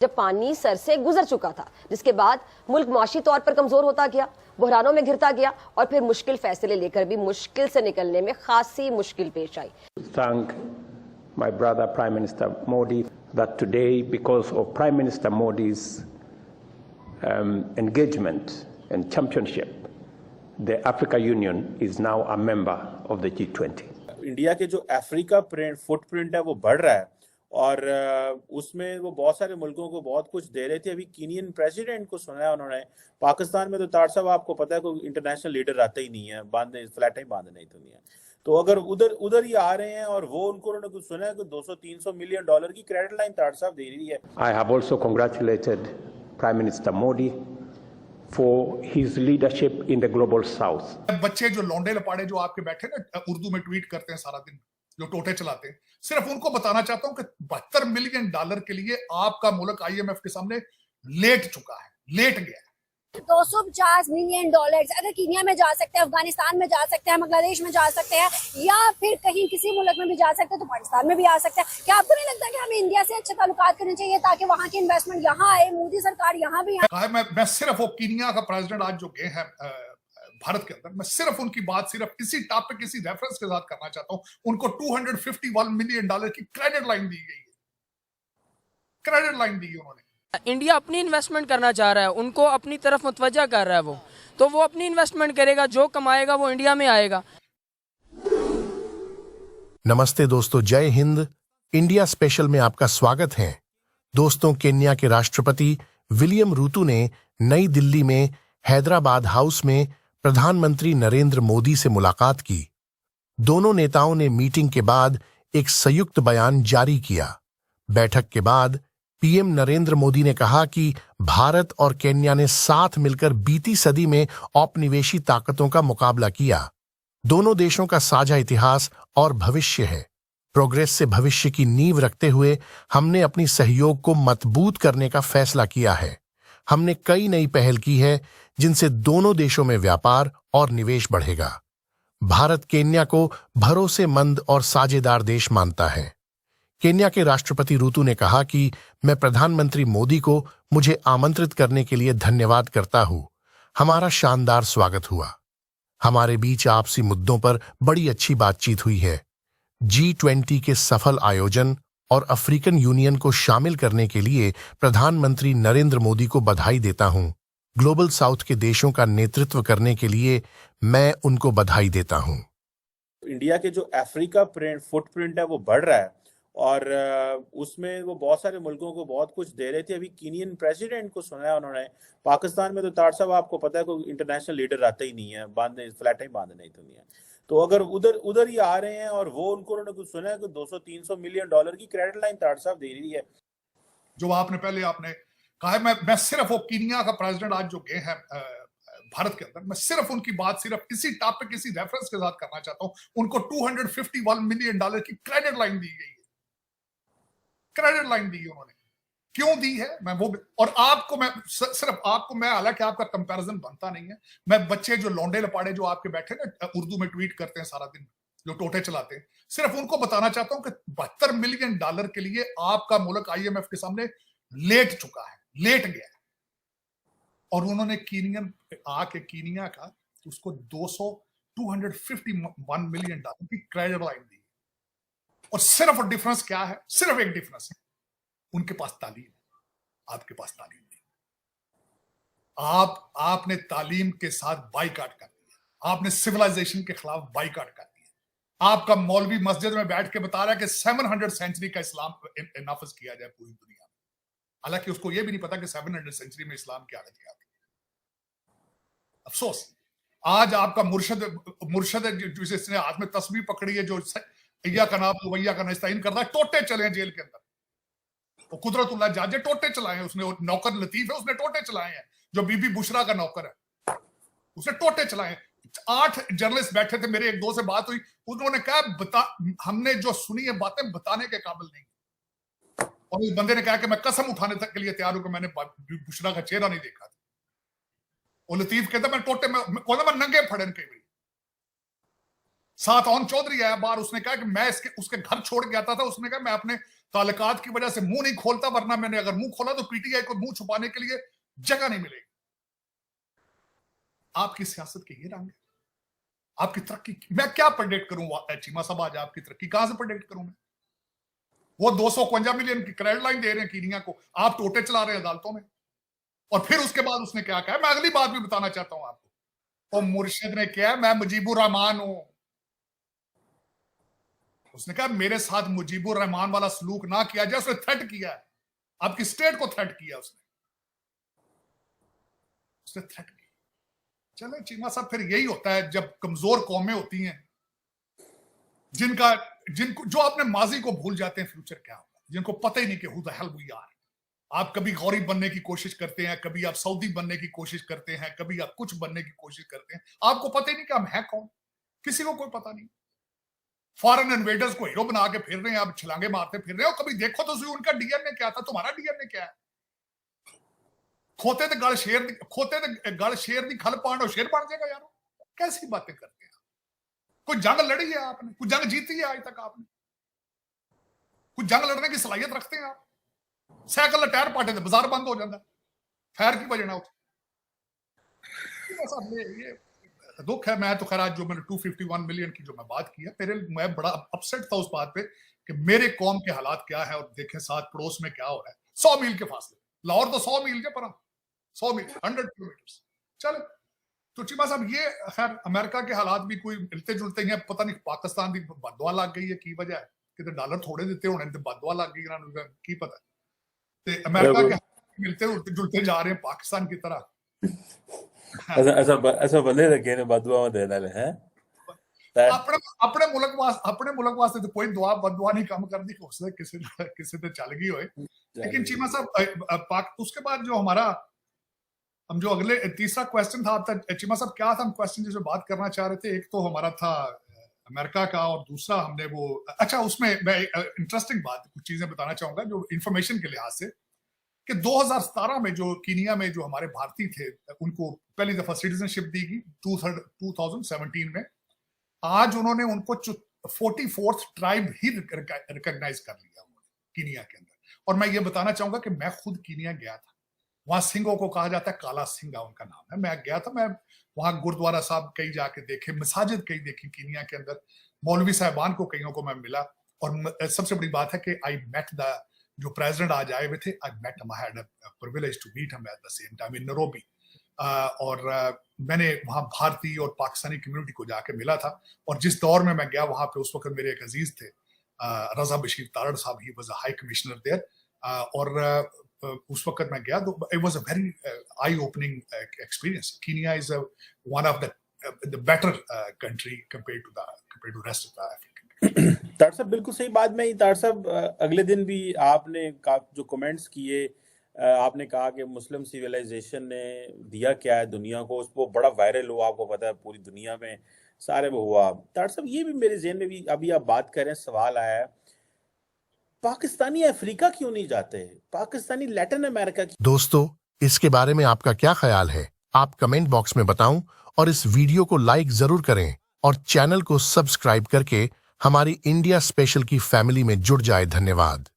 जब पानी सर से गुजर चुका था, जिसके बाद मुल्क माशी तौर पर कमजोर होता गया, बहरानों में घिरता गया और फिर मुश्किल फैसले लेकर भी मुश्किल से निकलने में खासी मुश्किल पेश आई। Thank my brother Prime Minister Modi that today, because of Prime Minister Modi's engagement and championship, the Africa Union is now a member of the G20. India के जो अफ्रीका फुटप्रिंट है वो बढ़ रहा है और उसमें वो बहुत सारे मुल्कों को बहुत कुछ दे रहे थे। अभी कीनियन प्रेसिडेंट को सुना है उन्होंने। पाकिस्तान में तो तार साहब आपको पता है कोई इंटरनेशनल लीडर आता ही नहीं है, बांधने फ्लैट ही बांधने दुनिया। तो अगर उधर ही आ रहे हैं और वो उन्होंने कुछ सुना है कि 200-300 मिलियन डॉलर की क्रेडिट लाइन तार साहब दे रही है। I have also congratulated Prime Minister Modi for his leadership in the global south. बच्चे जो लौंडे लपाड़े जो आपके बैठे ना उर्दू में ट्वीट करते हैं सारा दिन, जो टोटे चलाते हैं, सिर्फ उनको बताना चाहता हूं कि $72 मिलियन के लिए आपका मुल्क IMF के सामने लेट चुका है, लेट गया है। 250 मिलियन डॉलर्स अगर कीनिया में जा सकते हैं, अफगानिस्तान में जा सकते हैं, बांग्लादेश में जा सकते हैं या फिर कहीं किसी मुल्क में भी जा सकते हैं तो पाकिस्तान में भी आ सकते हैं। क्या आपको नहीं लगता कि हमें इंडिया से अच्छे ताल्लुकात करने चाहिए ताकि वहां की इन्वेस्टमेंट यहाँ आए, मोदी सरकार यहाँ भी आए? मैं सिर्फ वो कीनिया का प्रेसिडेंट आज जो गए हैं भारत के अंदर, मैं सिर्फ उनकी बात सिर्फ इसी टॉपिक इसी रेफरेंस के साथ करना चाहता हूं। उनको $251 मिलियन की क्रेडिट लाइन दी गई है, क्रेडिट लाइन दी उन्होंने। इंडिया अपनी इन्वेस्टमेंट करना चाह रहा है, उनको अपनी तरफ मुतवज्जा कर रहा है तो वो अपनी इन्वेस्टमेंट करेगा, जो कमाएगा वो इंडिया में आएगा। नमस्ते दोस्तों, जय हिंद। इंडिया स्पेशल में आपका स्वागत है। दोस्तों, केन्या के राष्ट्रपति विलियम रूतो ने नई दिल्ली में हैदराबाद हाउस में प्रधानमंत्री नरेंद्र मोदी से मुलाकात की। दोनों नेताओं ने मीटिंग के बाद एक संयुक्त बयान जारी किया। बैठक के बाद पीएम नरेंद्र मोदी ने कहा कि भारत और केन्या ने साथ मिलकर बीती सदी में औपनिवेशी ताकतों का मुकाबला किया। दोनों देशों का साझा इतिहास और भविष्य है। प्रोग्रेस से भविष्य की नींव रखते हुए हमने अपनी सहयोग को मजबूत करने का फैसला किया है। हमने कई नई पहल की है जिनसे दोनों देशों में व्यापार और निवेश बढ़ेगा। भारत केन्या को भरोसेमंद और साझेदार देश मानता है। केन्या के राष्ट्रपति रूतो ने कहा कि मैं प्रधानमंत्री मोदी को मुझे आमंत्रित करने के लिए धन्यवाद करता हूं। हमारा शानदार स्वागत हुआ। हमारे बीच आपसी मुद्दों पर बड़ी अच्छी बातचीत हुई है। G20 के सफल आयोजन और अफ्रीकन यूनियन को शामिल करने के लिए प्रधानमंत्री नरेंद्र मोदी को बधाई देता हूं। ग्लोबल साउथ के देशों का नेतृत्व करने के लिए मैं उनको बधाई देता हूं। इंडिया के जो अफ्रीका फुटप्रिंट है वो बढ़ रहा है और उसमें वो बहुत सारे मुल्कों को बहुत कुछ दे रहे थे। अभी कीनियन प्रेसिडेंट को सुना है उन्होंने। पाकिस्तान में तो तार साहब आपको पता है कोई इंटरनेशनल लीडर आता ही नहीं है, बांधने फ्लैट ही बांधने दुनिया। तो अगर उधर ही आ रहे हैं और वो उन्होंने कुछ सुना है कि 200-300 मिलियन डॉलर की क्रेडिट लाइन तार साहब दे रही है। जो आपने कहा है, मैं सिर्फ वो कीनिया का प्रेसिडेंट आज जो गए हैं भारत के अंदर, मैं सिर्फ उनकी बात सिर्फ इसी टॉपिक इसी रेफरेंस के साथ करना चाहता हूं। उनको $251 मिलियन की क्रेडिट लाइन दी गई है, क्रेडिट लाइन दी उन्होंने। क्यों दी है मैं वो, और आपको मैं सिर्फ आपको मैं, हालांकि आपका कंपैरिजन बनता नहीं है, मैं बच्चे जो लौंडे लपाड़े जो आपके बैठे ना उर्दू में ट्वीट करते हैं सारा दिन, जो टोटे चलाते हैं, सिर्फ उनको बताना चाहता हूं कि $72 मिलियन के लिए आपका मुल्क IMF के सामने लेट चुका है, लेट गया है। और उन्होंने कीनिया का उसको $251 मिलियन की क्रेडिट लाइन दी। और सिर्फ डिफरेंस क्या है? सिर्फ एक डिफरेंस है, उनके पास तालीम है, आपके पास तालीम नहीं। आपने तालीम के साथ बाइकाट कर दिया, आपने सिविलाइजेशन के खिलाफ बाइकाट कर दिया। आपका मौलवी मस्जिद में बैठ के बता रहा है कि 700 सेंचुरी का इस्लाम नाफिज किया जाए पूरी दुनिया में, हालांकि उसको यह भी नहीं पता कि 700 सेंचुरी में इस्लाम की हालत क्या थी। अफसोस, आज आपका मुर्शद जिसने हाथ में तस्बीह पकड़ी है, जो अय्या का नाम वैया का नस्ताइन करता है, टोटे चले हैं जेल के अंदर। वो कुदरतुल्लाह जाजे टोटे चलाए हैं उसने, नौकर लतीफ है उसने टोटे चलाए हैं, जो बीबी बुशरा का नौकर है उसने टोटे चलाए हैं। 8 जर्नलिस्ट बैठे थे, मेरे एक दो से बात हुई, उन्होंने कहा हमने जो सुनी है बातें बताने के काबिल नहीं। और उस बंदे ने कहा कि मैं कसम उठाने तक के लिए तैयार हूं कि मैंने बुशरा का चेहरा नहीं देखा था। वो लतीफ कहता मैं टोटे में नंगे फड़न कई बार। साथ ऑन चौधरी आया बाहर, उसने कहा कि मैं उसके घर छोड़ गया था, उसने कहा मैं अपने ताल्लुकात की वजह से मुंह नहीं खोलता, वरना मैंने अगर मुंह खोला तो पीटीआई को मुंह छुपाने के लिए जगह नहीं मिलेगी। आपकी सियासत के ये रंग है। आपकी तरक्की मैं क्या प्रेडिक्ट करूं चीमा साहब, आज आपकी तरक्की कहां से प्रेडिक्ट करूं मैं? वो 251 मिलियन की क्रेडिट लाइन दे रहे हैं कीनिया को, आप टोटे चला रहे हैं अदालतों में। और फिर उसके बाद उसने क्या कहा, मैं अगली बात भी बताना चाहता हूं आपको। और मुर्शिद ने क्या, मैं मुजीबुर रहमान हूं। उसने कहा मेरे साथ मुजीबुर रहमान वाला सलूक ना किया जाए, उसने थ्रेट किया है, आपकी स्टेट को थ्रेट किया उसने थ्रेट किया। चले चीमा साहब, फिर यही होता है जब कमजोर कौमें होती हैं, जिनको जो अपने माजी को भूल जाते हैं फ्यूचर क्या होगा, जिनको पता ही नहीं कि who the hell we are. आप कभी गौरी बनने की कोशिश करते हैं, कभी आप सऊदी बनने की कोशिश करते हैं, कभी आप कुछ बनने की कोशिश करते हैं, आपको पता ही नहीं कि हम हैं कौन, किसी को कोई पता नहीं। फॉरेन इन्वेडर्स को हीरो बना के फिर रहे हैं, आप छलांगे मारते फिर रहे हो। कभी देखो तो सही उनका डीएनए क्या था, तुम्हारा डीएनए क्या है? खोते ते गल शेर दी खल पांडो शेर बन जाएगा यार, कैसी बातें करते हैं? कोई जंग लड़ी है आपने? कोई जंग जीती है आज तक आपने? कोई जंग लड़ने की सलाहियत रखते हैं आप? साइकिल टायर पाटे थे, बाजार बंद हो जाता है, खैर की वजह ना ये दुख है। मैं तो खैर आज जो मैंने 251 मिलियन की जो मैं बात की है, मैं बड़ा अपसेट था उस बात पे कि मेरे कौम के हालात क्या है, और देखें साथ पड़ोस में क्या हो रहा है। 100 मील के फासले, लाहौर तो 100 मील के पर 100 मील 100 किलोमीटर। चले तो चीमा साहब, ये खैर अमेरिका के हालात भी कोई मिलते जुलते हैं। पता नहीं पाकिस्तान की बददुआ लग गई है की वजह है, कि डॉलर थोड़े देते होने तो बददुआ लग गई इन्होंने, की पता। अमेरिका के मिलते जुलते जा रहे हैं पाकिस्तान की तरह। ऐसा बंदे लगे ने बददुआ दे डाले हैं अपने मुल्क वास्ते तो कोई दुआ बददुआ नहीं कम कर दी, किसी ते चल गई होए। लेकिन चीमा साहब, उसके बाद जो हमारा हम जो अगले तीसरा क्वेश्चन था आपका चीमा साहब, क्या था हम क्वेश्चन जिसमें बात करना चाह रहे थे? एक तो हमारा था अमेरिका का, और दूसरा हमने वो अच्छा, उसमें मैं इंटरेस्टिंग बात कुछ चीजें बताना चाहूंगा जो इंफॉर्मेशन के लिहाज से, कि 2017 में जो कीनिया में जो हमारे भारतीय थे उनको पहली दफा सिटीजनशिप दी गई 2017 में। आज उन्होंने उनको 44th ट्राइब ही रिकॉग्नाइज कर लिया कीनिया के अंदर। और मैं ये बताना चाहूंगा कि मैं खुद कीनिया गया था, वहां सिंगों को कहा जाता है, काला सिंगा उनका नाम है। मैं गया था, मैं वहां गुरुद्वारा साहब कई जाके देखे, मसाजिद कई देखी कीनिया के अंदर, मौलवी साहबान को कईयों को मैं मिला। और सबसे बड़ी बात है कि आई मेट द जो प्रेसिडेंट आज आए हुए थे, I met him, I had a privilege to meet him at the same time in Nairobi. और मैंने वहां भारतीय और पाकिस्तानी कम्युनिटी को जाके मिला था। और जिस दौर में मैं गया वहां पे, उस वक्त मेरे एक अजीज थे रजा बशीर तारड़ साहब, he was a high commissioner there. और उस वक्त मैं गया तो it was a very eye opening experience. Kenya is one of the better country compared to rest of the African. Tarar साहब बिल्कुल सही बात। में तार साहब अगले दिन भी आपने जो कमेंट्स किए, आपने कहा कि मुस्लिम सिविलाइजेशन ने दिया क्या है दुनिया को, उसको बड़ा वायरल हुआ, आपको पता है पूरी दुनिया में सारे में हुआ। तार साहब ये भी मेरे ज़हन में भी अभी आप बात कर रहे हैं, सवाल आया है, पाकिस्तानी अफ्रीका क्यों नहीं जाते, पाकिस्तानी लैटिन अमेरिका की? दोस्तों, इसके बारे में आपका क्या ख्याल है? आप कमेंट बॉक्स में बताऊं, और इस वीडियो को लाइक जरूर करें और चैनल को सब्सक्राइब करके हमारी इंडिया स्पेशल की फैमिली में जुड़ जाए। धन्यवाद।